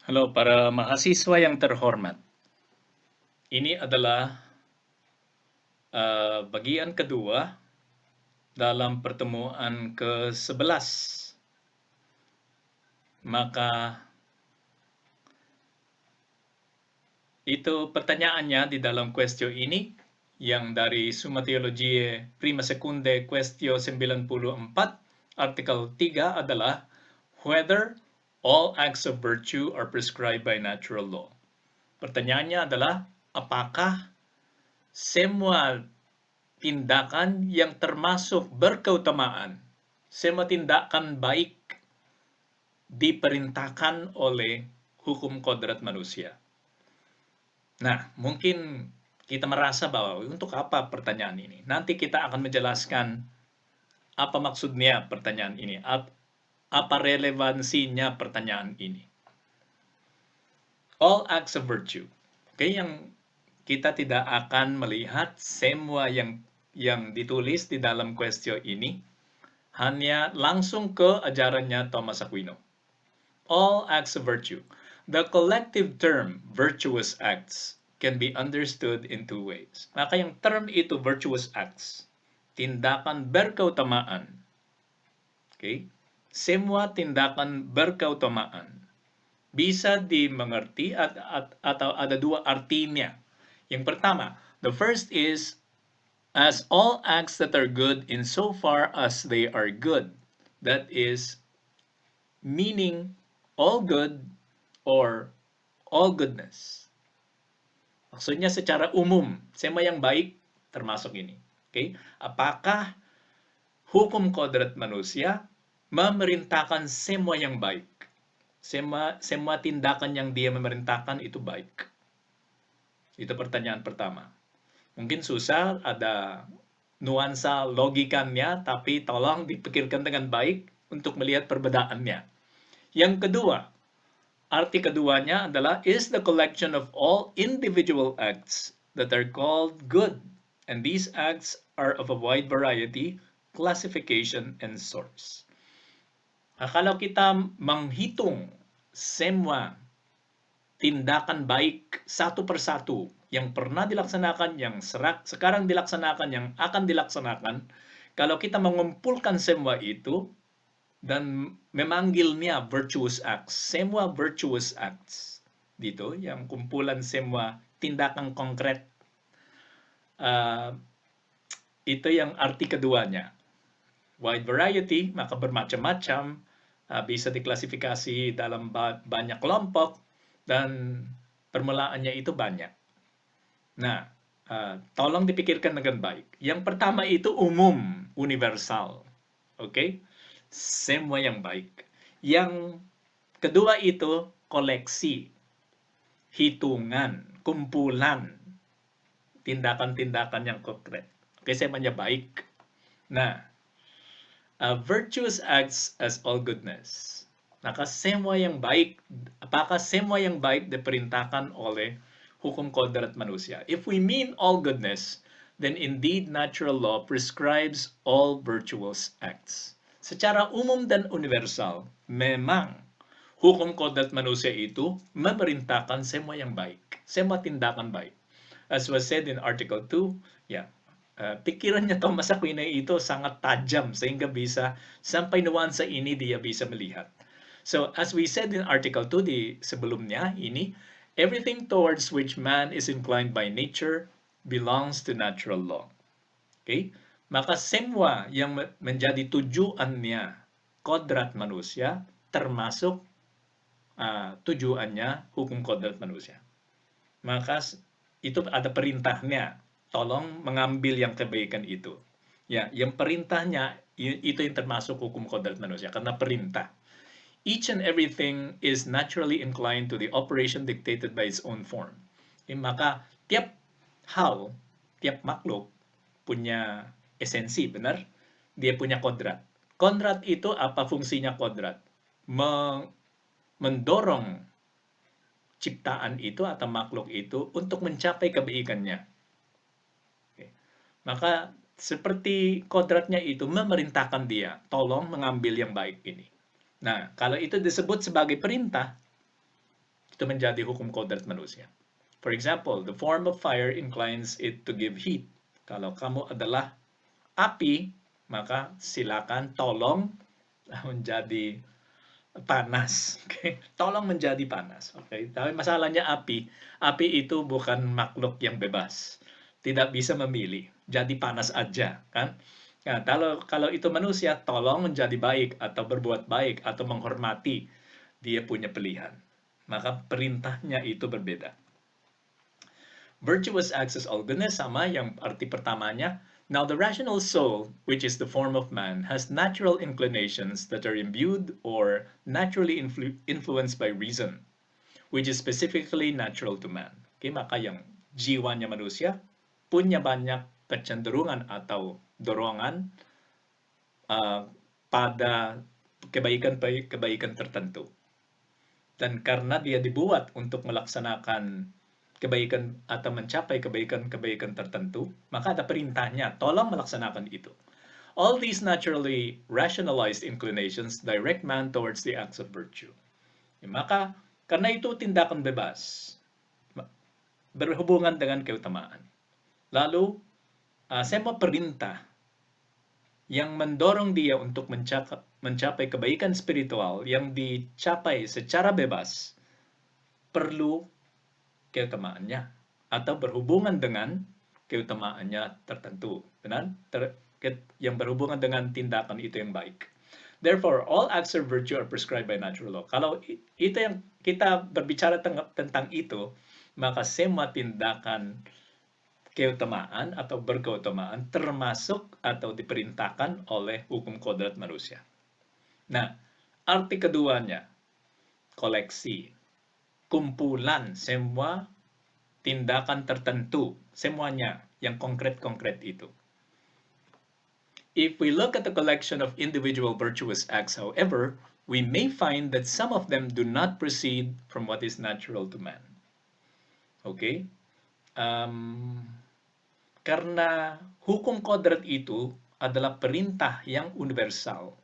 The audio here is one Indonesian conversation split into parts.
Halo para mahasiswa yang terhormat. Ini adalah bagian kedua dalam pertemuan ke-11. Maka itu pertanyaannya di dalam kuestio ini yang dari Summa Theologiae Prima Secundae Quaestio 94, artikel 3 adalah whether all acts of virtue are prescribed by natural law. Pertanyaannya adalah apakah semua tindakan yang termasuk berkeutamaan, semua tindakan baik diperintahkan oleh hukum kodrat manusia. Nah, mungkin kita merasa bahwa untuk apa pertanyaan ini? Nanti kita akan menjelaskan apa maksudnya pertanyaan ini, apa relevansinya pertanyaan ini. All acts of virtue. Oke, yang kita tidak akan melihat semua yang ditulis di dalam kuestio ini, hanya langsung ke ajarannya Thomas Aquino. All acts of virtue. The collective term virtuous acts can be understood in two ways. Maka yung term itu virtuous acts, tindakan berkeutamaan. Okay? Semua tindakan berkeutamaan bisa dimengerti atau ada dua artinya. Yang pertama, the first is as all acts that are good insofar as they are good. That is meaning all good or all goodness. Maksudnya secara umum, semua yang baik termasuk ini. Okay? Apakah hukum kodrat manusia memerintahkan semua yang baik? Semua tindakan yang dia memerintahkan itu baik. Itu pertanyaan pertama. Mungkin susah, ada nuansa logikanya, tapi tolong dipikirkan dengan baik untuk melihat perbedaannya. Yang kedua, arti keduanya adalah is the collection of all individual acts that are called good, and these acts are of a wide variety, classification, and source. Nah, kalau kita menghitung semua tindakan baik satu persatu yang pernah dilaksanakan, yang sekarang dilaksanakan, yang akan dilaksanakan, kalau kita mengumpulkan semua itu dan memanggilnya virtuous acts, semua virtuous acts dito, yang kumpulan semua tindakan konkret, itu yang arti keduanya. Wide variety, maka bermacam-macam, bisa diklasifikasi dalam banyak kelompok, dan permulaannya itu banyak. Nah, tolong dipikirkan dengan baik. Yang pertama itu umum, universal. Oke? Semua yang baik. Yang kedua itu koleksi, hitungan, kumpulan, tindakan-tindakan yang konkret. Oke, semuanya baik. Nah, virtuous acts as all goodness. Maka semua yang baik, apakah semua yang baik diperintahkan oleh hukum kodrat manusia? If we mean all goodness, then indeed natural law prescribes all virtuous acts. Secara umum dan universal, memang hukum kodrat manusia itu memerintahkan semua yang baik, semua tindakan baik. As was said in Article 2, yeah, pikirannya Thomas Aquino itu sangat tajam sehingga bisa sampai nuansa ini dia bisa melihat. So, as we said in Article 2 di sebelumnya ini, everything towards which man is inclined by nature belongs to natural law. Okay? Maka semua yang menjadi tujuannya kodrat manusia termasuk tujuannya hukum kodrat manusia. Maka itu ada perintahnya. Tolong mengambil yang kebaikan itu. Ya, yang perintahnya itu yang termasuk hukum kodrat manusia karena perintah. Each and everything is naturally inclined to the operation dictated by its own form. Maka tiap hal, tiap makhluk punya esensi, benar? Dia punya kodrat. Kodrat itu apa fungsinya kodrat? Mendorong ciptaan itu atau makhluk itu untuk mencapai kebaikannya. Oke. Maka seperti kodratnya itu memerintahkan dia, tolong mengambil yang baik ini. Nah, kalau itu disebut sebagai perintah, itu menjadi hukum kodrat manusia. For example, the form of fire inclines it to give heat. Kalau kamu adalah api, maka silakan tolong menjadi panas. Okay? Tolong menjadi panas. Okay? Tapi masalahnya api itu bukan makhluk yang bebas. Tidak bisa memilih. Jadi panas aja, kan? Nah, kalau itu manusia, tolong menjadi baik atau berbuat baik atau menghormati. Dia punya pilihan. Maka perintahnya itu berbeda. Virtuous acts as all goodness sama yang arti pertamanya. Now the rational soul, which is the form of man, has natural inclinations that are imbued or naturally influenced by reason, which is specifically natural to man. Okay, maka yang jiwanya manusia punya banyak kecenderungan atau dorongan pada kebaikan tertentu. Dan karena dia dibuat untuk melaksanakan kebaikan atau mencapai kebaikan tertentu, maka ada perintahnya, tolong melaksanakan itu. All these naturally rationalized inclinations direct man towards the acts of virtue. Maka, karena itu tindakan bebas, berhubungan dengan keutamaan. Lalu, semua perintah yang mendorong dia untuk mencapai kebaikan spiritual yang dicapai secara bebas, perlu keutamaannya atau berhubungan dengan keutamaannya tertentu, benar? Yang berhubungan dengan tindakan itu yang baik. Therefore, all acts of virtue are prescribed by natural law. Kalau itu yang kita berbicara tentang itu, maka semua tindakan keutamaan atau berkeutamaan termasuk atau diperintahkan oleh hukum kodrat manusia. Nah, arti keduanya, koleksi, kumpulan semua tindakan tertentu, semuanya yang konkret-konkret itu. If we look at the collection of individual virtuous acts, however, we may find that some of them do not proceed from what is natural to man. Okay? Karena hukum kodrat itu adalah perintah yang universal.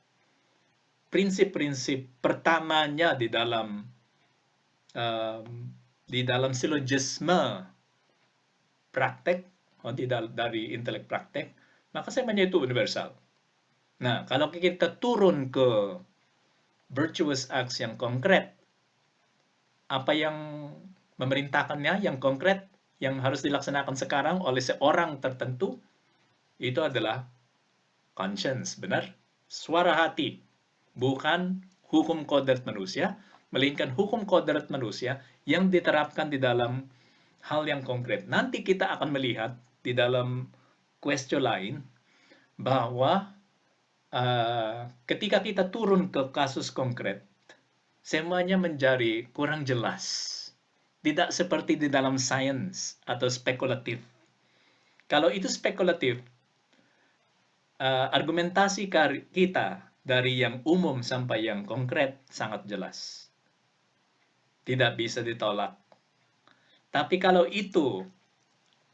Prinsip-prinsip pertamanya di dalam silogisme praktek, dari intelek praktek, maka semuanya itu universal. Nah, kalau kita turun ke virtuous acts yang konkret, apa yang memerintahkannya, yang konkret, yang harus dilaksanakan sekarang oleh seorang tertentu, itu adalah conscience, benar? Suara hati, bukan hukum kodrat manusia, melainkan hukum kodrat manusia yang diterapkan di dalam hal yang konkret. Nanti kita akan melihat di dalam question lain bahwa ketika kita turun ke kasus konkret, semuanya menjadi kurang jelas. Tidak seperti di dalam sains atau spekulatif. Kalau itu spekulatif, argumentasi kita dari yang umum sampai yang konkret sangat jelas. Tidak bisa ditolak. Tapi kalau itu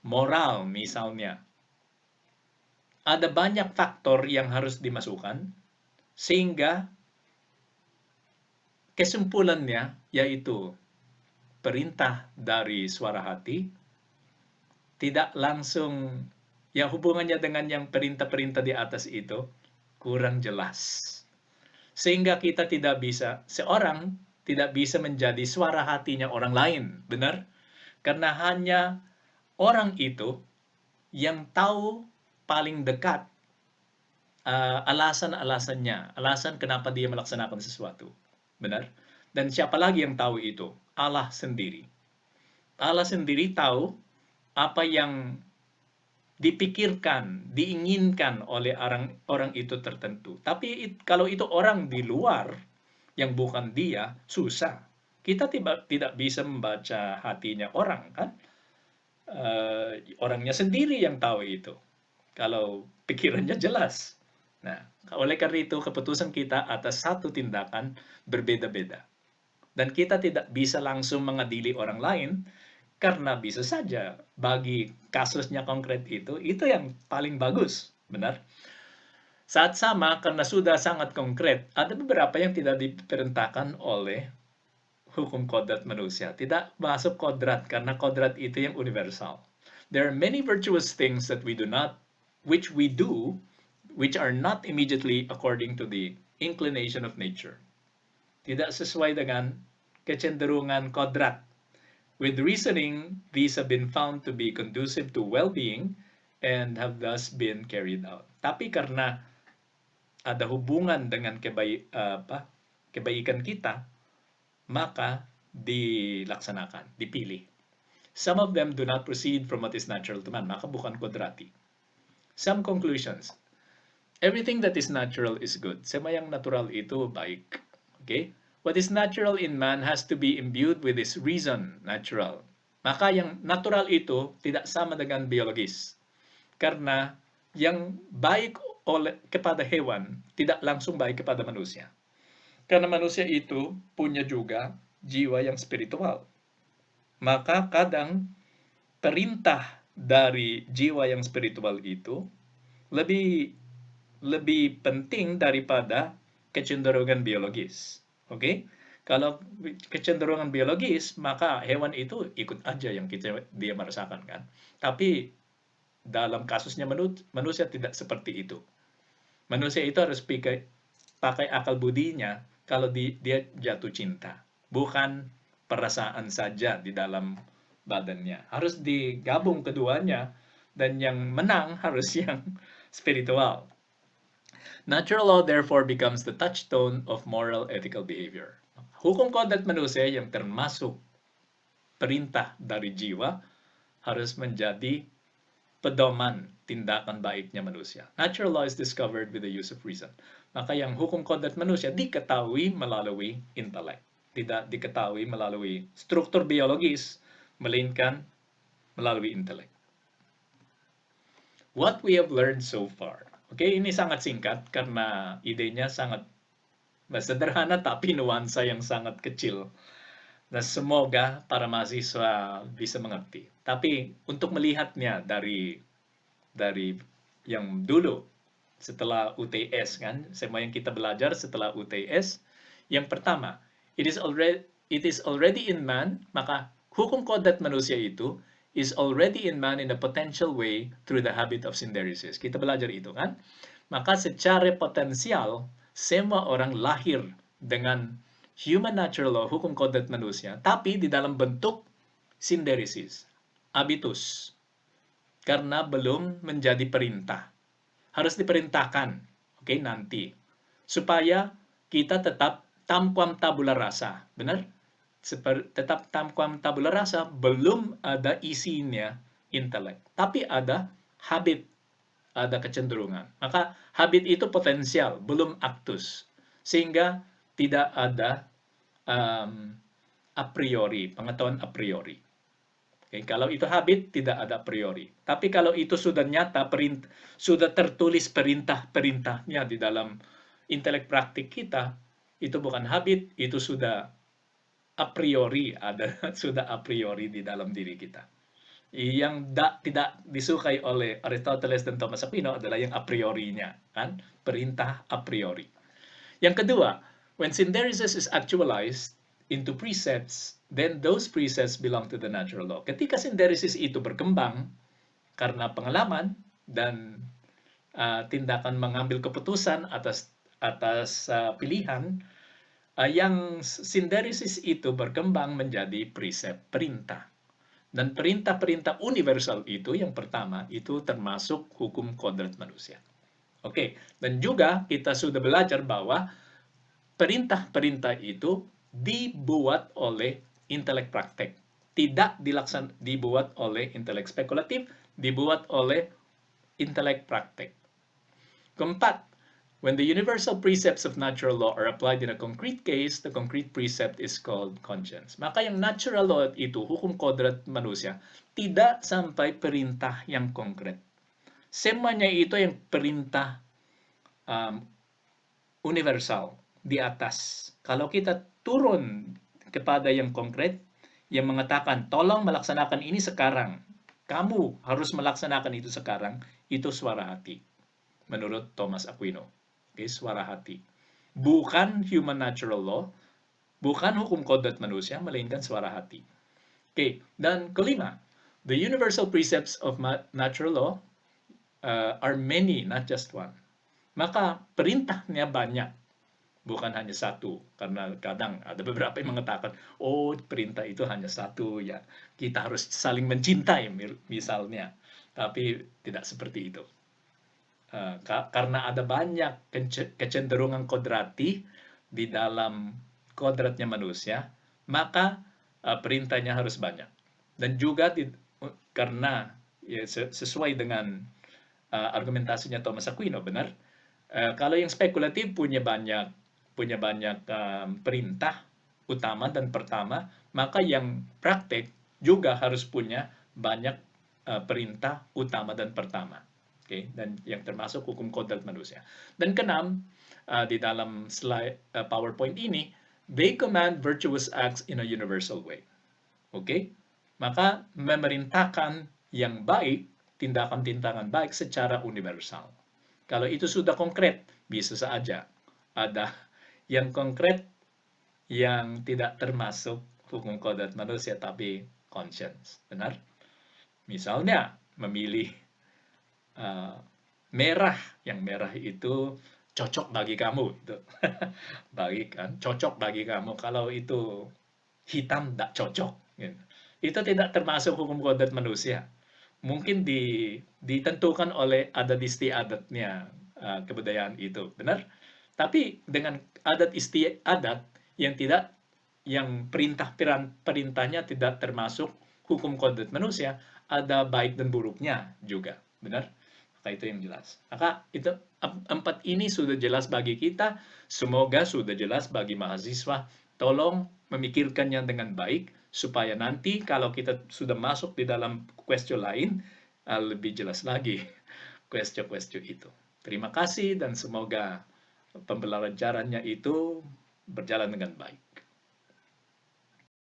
moral misalnya, ada banyak faktor yang harus dimasukkan, sehingga kesimpulannya yaitu perintah dari suara hati tidak langsung, ya hubungannya dengan yang perintah-perintah di atas itu kurang jelas. Sehingga kita seorang tidak bisa menjadi suara hatinya orang lain, benar? Karena hanya orang itu yang tahu paling dekat alasan-alasannya, alasan kenapa dia melaksanakan sesuatu. Benar? Dan siapa lagi yang tahu itu? Allah sendiri. Allah sendiri tahu apa yang dipikirkan, diinginkan oleh orang itu tertentu. Tapi kalau itu orang di luar, yang bukan dia, susah. Kita tidak bisa membaca hatinya orang, kan? Orangnya sendiri yang tahu itu. Kalau pikirannya jelas. Nah, oleh karena itu keputusan kita atas satu tindakan berbeda-beda. Dan kita tidak bisa langsung mengadili orang lain, karena bisa saja bagi kasusnya konkret itu yang paling bagus, benar? Saat sama, karena sudah sangat konkret, ada beberapa yang tidak diperintahkan oleh hukum kodrat manusia. Tidak masuk kodrat karena kodrat itu yang universal. There are many virtuous things that which we do, which are not immediately according to the inclination of nature. Tidak sesuai dengan kecenderungan kodrat. With reasoning, these have been found to be conducive to well-being and have thus been carried out. Tapi karena ada hubungan dengan kebaikan kita, maka dilaksanakan, dipilih. Some of them do not proceed from what is natural to man, maka bukan kodrati. Some conclusions. Everything that is natural is good. Semua yang natural itu baik. Okay? What is natural in man has to be imbued with this reason, natural. Maka yang natural itu tidak sama dengan biologis. Karena yang baik kepada hewan tidak langsung baik kepada manusia. Karena manusia itu punya juga jiwa yang spiritual. Maka kadang perintah dari jiwa yang spiritual itu lebih penting daripada kecenderungan biologis. Oke? Kalau kecenderungan biologis, maka hewan itu ikut aja yang dia merasakan kan. Tapi dalam kasusnya manusia tidak seperti itu. Manusia itu harus pakai akal budinya kalau dia jatuh cinta. Bukan perasaan saja di dalam badannya. Harus digabung keduanya dan yang menang harus yang spiritual. Natural law therefore becomes the touchstone of moral ethical behavior. Hukum kodrat manusia yang termasuk perintah dari jiwa harus menjadi pedoman tindakan baiknya manusia. Natural law is discovered with the use of reason. Maka yang hukum kodrat manusia diketahui melalui intelek. Tidak diketahui melalui struktur biologis, melainkan melalui intelek. What we have learned so far. Oke, ini sangat singkat karena idenya sangat sederhana tapi nuansa yang sangat kecil. Nah, semoga para mahasiswa bisa mengerti. Tapi untuk melihatnya dari yang dulu setelah UTS kan, semua yang kita belajar setelah UTS, yang pertama, it is already in man, maka hukum kodrat manusia itu is already in man in a potential way through the habit of synderesis. Kita belajar itu kan. Maka secara potensial, semua orang lahir dengan human natural law, hukum kodrat manusia, tapi di dalam bentuk synderesis, habitus. Karena belum menjadi perintah. Harus diperintahkan, oke, nanti. Supaya kita tetap tamquam tabula rasa, benar? Tetap tamquam tabula rasa, belum ada isinya intelek. Tapi ada habit, ada kecenderungan. Maka habit itu potensial, belum aktus. Sehingga tidak ada a priori, pengetahuan a priori. Okay, kalau itu habit, tidak ada a priori. Tapi kalau itu sudah nyata, sudah tertulis perintah-perintahnya di dalam intelek praktik kita, itu bukan habit, itu sudah a priori, sudah a priori di dalam diri kita. Yang tidak disukai oleh Aristoteles dan Thomas Aquino adalah yang a priori-nya, kan? Perintah a priori. Yang kedua, when synderesis is actualized into precepts, then those precepts belong to the natural law. Ketika synderesis itu berkembang karena pengalaman dan tindakan mengambil keputusan atas pilihan, yang synderesis itu berkembang menjadi precept, perintah. Dan perintah-perintah universal itu yang pertama itu termasuk hukum kodrat manusia. Oke, dan juga kita sudah belajar bahwa perintah-perintah itu dibuat oleh intelek praktek. Tidak dibuat oleh intelek spekulatif, dibuat oleh intelek praktek. Keempat, when the universal precepts of natural law are applied in a concrete case, the concrete precept is called conscience. Maka yang natural law itu, hukum kodrat manusia, tidak sampai perintah yang konkret. Semuanya itu yang perintah universal di atas. Kalau kita turun kepada yang konkret, yang mengatakan, tolong melaksanakan ini sekarang. Kamu harus melaksanakan itu sekarang. Itu suara hati. Menurut Thomas Aquino. Okay, suara hati. Bukan human natural law, bukan hukum kodrat manusia, melainkan suara hati. Oke, dan kelima, the universal precepts of natural law are many, not just one. Maka perintahnya banyak, bukan hanya satu. Karena kadang ada beberapa yang mengatakan, oh perintah itu hanya satu, ya kita harus saling mencintai misalnya. Tapi tidak seperti itu. Karena ada banyak kecenderungan kodrati di dalam kodratnya manusia, maka perintahnya harus banyak. Dan juga karena ya, sesuai dengan argumentasinya Thomas Aquino, benar, kalau yang spekulatif punya banyak perintah utama dan pertama, maka yang praktek juga harus punya banyak perintah utama dan pertama. Oke, dan yang termasuk hukum kodrat manusia. Dan keenam, di dalam slide PowerPoint ini, they command virtuous acts in a universal way. Oke, maka memerintahkan yang baik, tindakan-tindakan baik secara universal. Kalau itu sudah konkret, bisa saja ada yang konkret yang tidak termasuk hukum kodrat manusia tapi conscience, benar? Misalnya memilih merah, yang merah itu cocok bagi kamu, itu baik kan, cocok bagi kamu. Kalau itu hitam tidak cocok, gitu. Itu tidak termasuk hukum kodrat manusia. Mungkin ditentukan oleh adat istiadatnya kebudayaan itu, benar? Tapi dengan adat istiadat yang tidak, yang perintahnya tidak termasuk hukum kodrat manusia, ada baik dan buruknya juga, benar? Maka itu yang jelas. Maka itu empat ini sudah jelas bagi kita, semoga sudah jelas bagi mahasiswa. Tolong memikirkannya dengan baik, supaya nanti kalau kita sudah masuk di dalam question lain, lebih jelas lagi question-question itu. Terima kasih dan semoga pembelajarannya itu berjalan dengan baik.